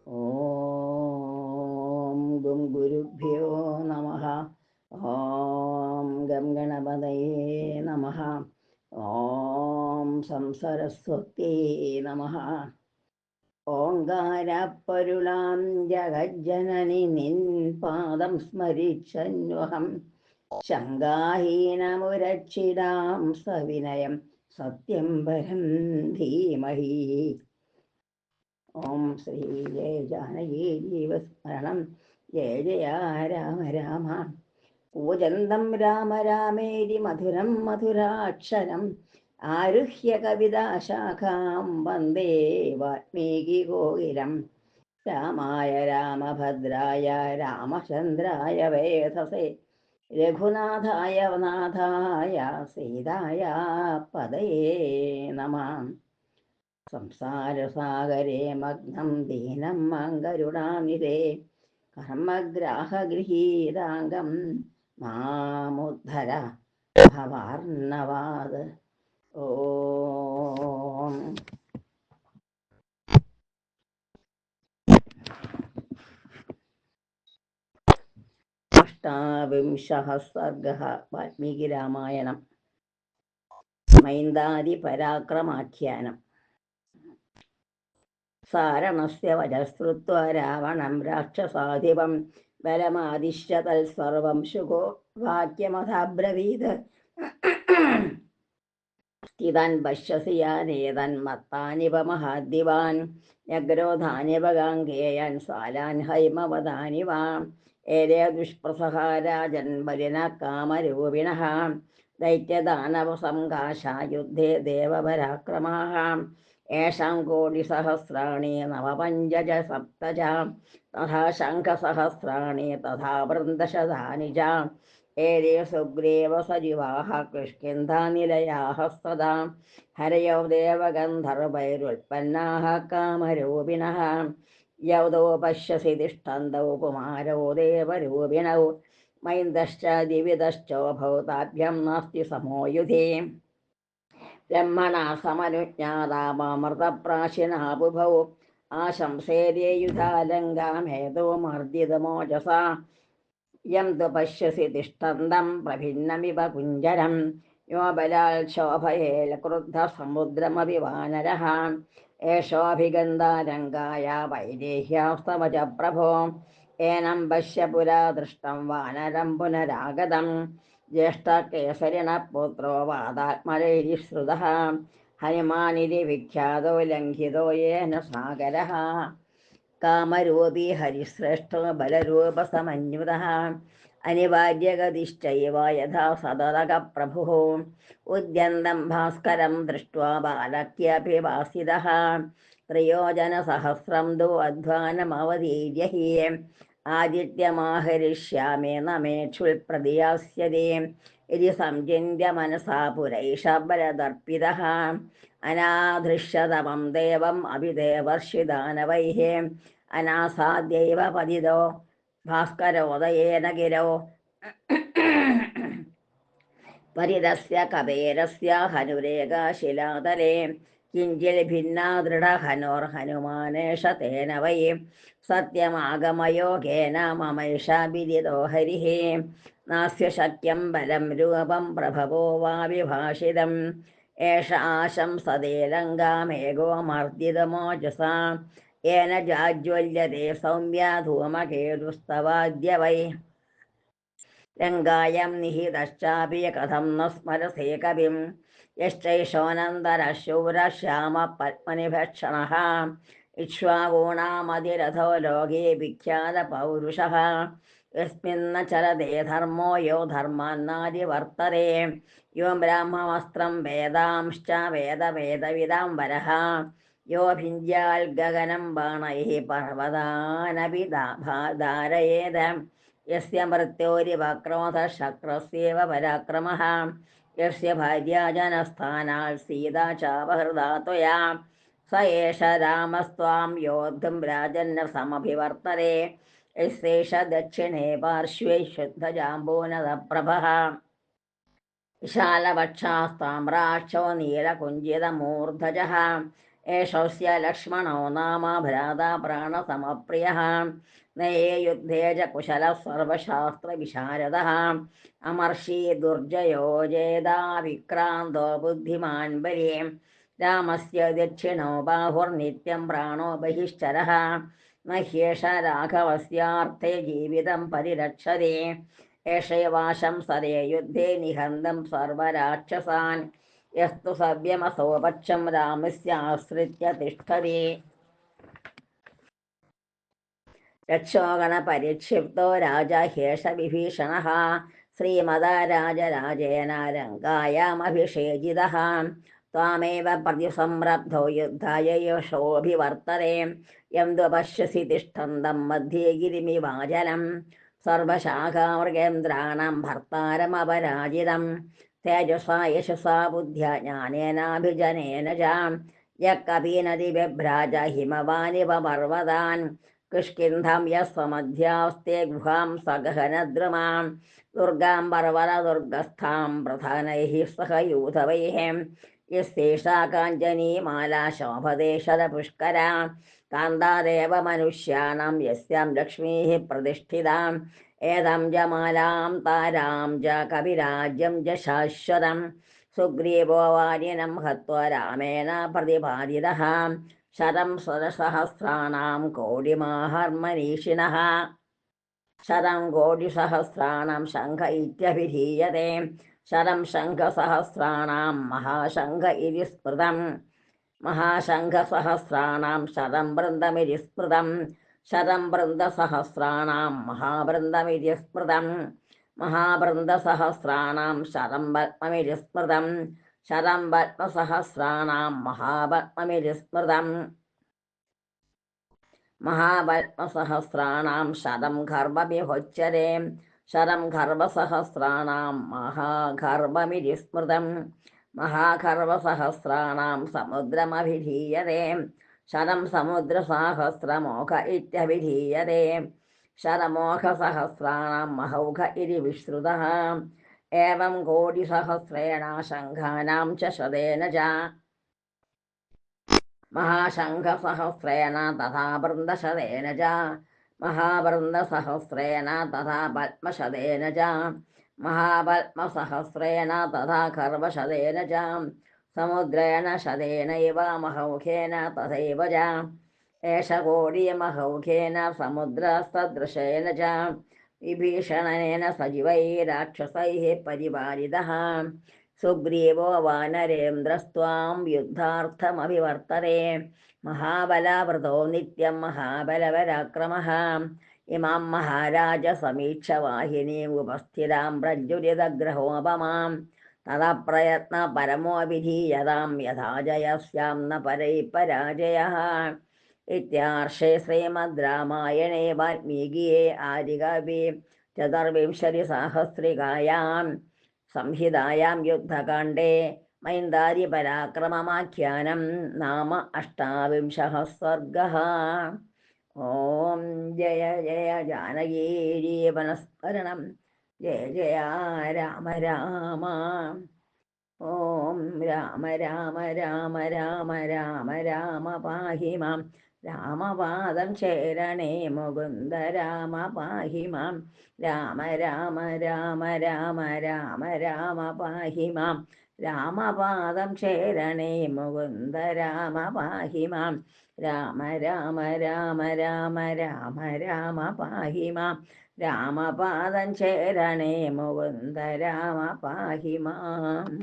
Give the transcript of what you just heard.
ഓം ഗും ഗുരുഭ്യോ നമഃ. ഓം ഗം ഗണപതയേ നമഃ. ഓം സംസരസ്വത്യേ നമഃ. ഓങ്കാരപ്പൊരുളാം ജഗജ്ജനനി നിൻ പാദം സ്മരിച്ചന്വഹം ശങ്കാഹീനമുരക്ഷിതാം സവിനയം സത്യം പരം ധീമഹി. ഓം ശ്രീ ജയ ജാനകി ജീവസ്മരണം. ജയ ജയ രാമ രാമ. കൂജന്തം രാമ രാമേരി മധുരം മധുരാക്ഷരം ആരുഹ്യ കവിതാശാഖാം വന്ദേ വാൽമീകി കോകിലം. രാമായ രാമഭദ്രായ രാമചന്ദ്രായ വേധസേ രഘുനാഥായ നാഥായ സീതായ പദയേ നമഃ. സംസാരസാഗരേ മഗ്നം ദീനം മങ്കരുണാനിധേ കർമ്മഗ്രാഹഗൃഹീതാംഗം മാമുദ്ധര ഭവാർണവാത്. ഓം അഷ്ടാവിംശഃ സർഗഃ. വാൽമീകി രാമായണം മൈന്ദാദി പരാക്രമാഖ്യാനം. സാരണസ്യ വചസ്കൃത്വാ രാവണം രാക്ഷസാധിപം ബലമാദിശ്യ തൽസർവം ശുകോ വാക്യമഥാബ്രവീത്. സ്ഥിതാൻ പശ്യസി യാനേതൻ മത്താനിവ മഹാദ്ദിവാൻ ന്യഗ്രോധാനിവ ഗാംഗേയൻ സാലാൻ ഹൈമവദാനിവ ഏതേ ദുഷ്പ്രസഹാരാജൻ ബലിന കാമരൂപിണഃ ദൈത്യദാനവ സംഘാശ യുദ്ധേ ദേവപരാക്രമാഃ യേഷാം കോടിസഹസ്രാണി നവപഞ്ചജ സപ്തജ തഥാ ശംഖസഹസ്രാണി തഥാ വൃന്ദശതാനി ച ഏതേ സുഗ്രീവ സജീവാഃ കിഷ്കിന്ധാനിലയാഃ സദാ ഹരയോ ദേവഗന്ധർവൈരുൽപ്പന്നാഃ കാമരൂപിണഃ യൗതോ പശ്യസി തിഷ്ഠന്തൗ കുമാരോ ദേവരൂപിണൗ മൈന്ദശ്ച ദിവിദശ്ചോഭൗ താഭ്യം നാസ്തി സമോ യുധേ ബ്രഹ്മണാ സമനുജ്ഞാതാമൃതപ്രാശിനാ ബുഭൗ ആശംസേരേ യുധാലങ്കാമേതോ മർദ്ദിതമോജസാ യം തു പശ്യസി തിഷ്ഠന്തം പ്രഭിന്നമിവ കുഞ്ചരം യോ ബലാൽ ശോഭയേൽ ക്രുദ്ധ സമുദ്രമപി വാനരഃ ഏഷോഭിഗന്ധാരംഗായ വൈദേഹ്യാസ്തവ ച പ്രഭോ ഏനം പശ്യ പുരാ ദൃഷ്ടം വാനരം പുനരാഗതം ജ്യേഷ്ഠകേസരിണ പുത്രോ വാദാത്മരൈരിശ്രുതഃ ഹനുമാനിതി വിഖ്യാതോ ലംഘിതോ യേന സാഗരഃ കാമരൂപീ ഹരിശ്രേഷ്ഠോ ബലരൂപസമന്വിതഃ അനിവാര്യഗതിശ്ചൈവ യഥാ സതതക പ്രഭുഃ ഉദ്യന്തം ഭാസ്കരം ദൃഷ്ട്വാ ബാലക്യഭിവാസിതഃ ത്രയോജനസഹസ്രം തു അധ്വാനമവതീര്യ ഹി ആദിത്യമാഹരിഷ്യാമി നമേക്ഷുൽപ്രതിയാസ്യതി ഇതി സംചിന്യ മനസാ പുരൈഷബലദർപ്പിതഃ അനാധൃഷ്യതമം ദേവം അഭിദേവർഷിദാനവൈഃ അനാസാദ്യൈവ പതിതോ ഭാസ്കരോദയേന ഗിരോ പരിതസ്യ കപേരസ്യ ഹനുരേഖശിലാതലേ കിഞ്ചിൽ ഭിന്നാ ദൃഢഹനോർഹനുമാനേഷ തേന വൈ സത്യമാഗമയോഗേന മമൈഷ വിദിതോ ഹരിഃ നാസ്യ ശക്യം ബലം രൂപം പ്രഭവോ വാ വിഭാഷിതം ഏഷ ആശംസതേ ലങ്കാമേകോ മർദ്ദിതമോജസാ യേന ജാജ്വല്യതേ സൗമ്യ ധൂമകേതുസ്തവാദ്യ വൈ ലങ്കായം നിഹിതശ്ചാപി കഥം ന സ്മരസേ കവിം യശ്ചൈഷോനന്ദരശൂരശ്യാമ പത്മനിഭക്ഷണഃ ഇക്ഷ്വാകൂണാമതിരഥോ ലോകേ വിഖ്യാത പൗരുഷഃ യസ്മിന്ന ചരതേ ധർമ്മോ യോ ധർമാന്നാതിവർത്തതേ യോ ബ്രാഹ്മവസ്ത്രം വേദാംശ്ച വേദവേദവിദാം വരഃ യോ ഭിഞ്ജാൽ ഗഗനം ബാണൈഃ പർവ്വതാനപി ധാരയേത് യസ്യ മൃത്യോരിവക്രോധശക്രസ്യേവ പരാക്രമഃ യസ്യ ഭാര്യാജനസ്ഥാനാൽ സീതാ ചാപഹൃതാ ത്വയാ സ ഏഷ രാമസ്ത്വാം യോദ്ധും രാജന്ന സമഭിവർത്തതേ യസ്യേഷ ദക്ഷിണേ പാർശ്വേ ശുദ്ധജാംബൂനദപ്രഭഃ വിശാലവക്ഷാസ്താമ്രാക്ഷോ നീലകുഞ്ചിതമൂർധജഃ एषस्य लक्ष्मणो नाम भ्राता प्राणसमप्रियः नये युद्धे च कुशलः सर्वशास्त्रविशारदः अमर्षि दुर्जयो जेदा विक्रान्तो बुद्धिमान् बली रामस्य दक्षिणो बाहुर्नित्यं प्राणो बहिश्चरः न ह्येष राघवस्यार्थे जीवितं परिरक्षते एषैवाशं सरे युद्धे निहन्तं सर्वराक्षसान् यस्तु सव्यमसौ पक्षं रामस्याश्रित्य तिष्ठति रक्षोगणपरिक्षिप्तो राजा ह्येषविभीषणः श्रीमदाराजराजेन रङ्गायामभिषेचितः त्वामेव प्रतिसंरब्धो युद्धाय यशोऽभिवर्तते यं द्वपश्यसि तिष्ठन्तं मध्ये गिरिमिवाचलं सर्वशाखामृगेन्द्राणां भर्तारमपराजितं तेजसा यशसा बुद्ध्या ज्ञानेनाभिजनेन च यः कपीनदिव्यभ्राज हिमवानिव पर्वतान् किष्किन्धां यः स्वमध्यास्ते गुहां सगहनद्रुमां दुर्गां पर्वतदुर्गस्थां प्रधानैः सह यूथवैः यस्तेषा काञ्चनीमाला शोभते शतपुष्करा कान्तादेव मनुष्याणां यस्यां लक्ष्मीः प्रतिष्ठिताम् एतं च मालां तारां च कविराज्यं च शाश्वतं सुग्रीवो वारिणं हत्वा रामेण प्रतिपादितः शतं सहस्राणां कोटिमाहर्मनीषिणः शतं कोटिसहस्राणां शङ्ख इत्यभिधीयते शतं शङ्खसहस्राणां महाशङ्ख इति स्मृतं महाशङ्खसहस्राणां शतं वृन्दमिति स्मृतं शतं वृन्दसहस्राणां महावृन्दमिति स्मृतं महावृन्दसहस्राणां शतं पद्ममिति स्मृतं शतं पद्मसहस्राणां महापद्ममिति स्मृतं महापद्मसहस्राणां शतं गर्भमिहोच्यते शतं गर्भसहस्राणां महागर्भमिति स्मृतं महागर्भसहस्राणां समुद्रमभिधीयते शतं समुद्रसाहस्रमोघ इत्यभिधीयते शतमोघसहस्राणां महौघ इति विश्रुतः एवं कोटिसहस्रेण शङ्खानां च शतेन च महाशङ्खसहस्रेण तथा वृन्दशतेन च महावृन्दसहस्रेण तथा पद्मशतेन च महापद्मसहस्रेण तथा गर्वशतेन च समुद्रेण शतेनैव महौखेन तथैव च एष कोटिमहौखेन समुद्रसदृशेन च विभीषणेन सजीवैः राक्षसैः परिपालितः सुग्रीवो वानरेन्द्रस्त्वां युद्धार्थमभिवर्तते महाबलवृतो नित्यं महाबलपराक्रमः इमां महाराज समीक्ष वाहिनीमुपस्थितां प्रज्वलितग्रहोपमां ततः प्रयत्नपरमोऽभिधीयतां यथा जयस्यां न परैः पराजयः इत्यार्षे श्रीमद् रामायणे वाल्मीकिये आदिकाव्ये चतुर्विंशतिसाहस्रिकायां संहितायां युद्धकाण्डे मैन्दारिपराक्रममाख्यानं नाम 28 सर्गः। ॐ जय जय जानकीजीवनस्मरणं जय जय राम राम। ॐ राम राम राम राम राम राम पाहि मां रामपादं शरणे मुकुन्द राम पाहि मां राम राम राम राम राम राम पाहि मां रामपादं शरणे मुकुन्द राम पाहि मां राम राम राम राम राम राम पाहि मां रामपादं शरणे मुकुन्द राम पाहि माम्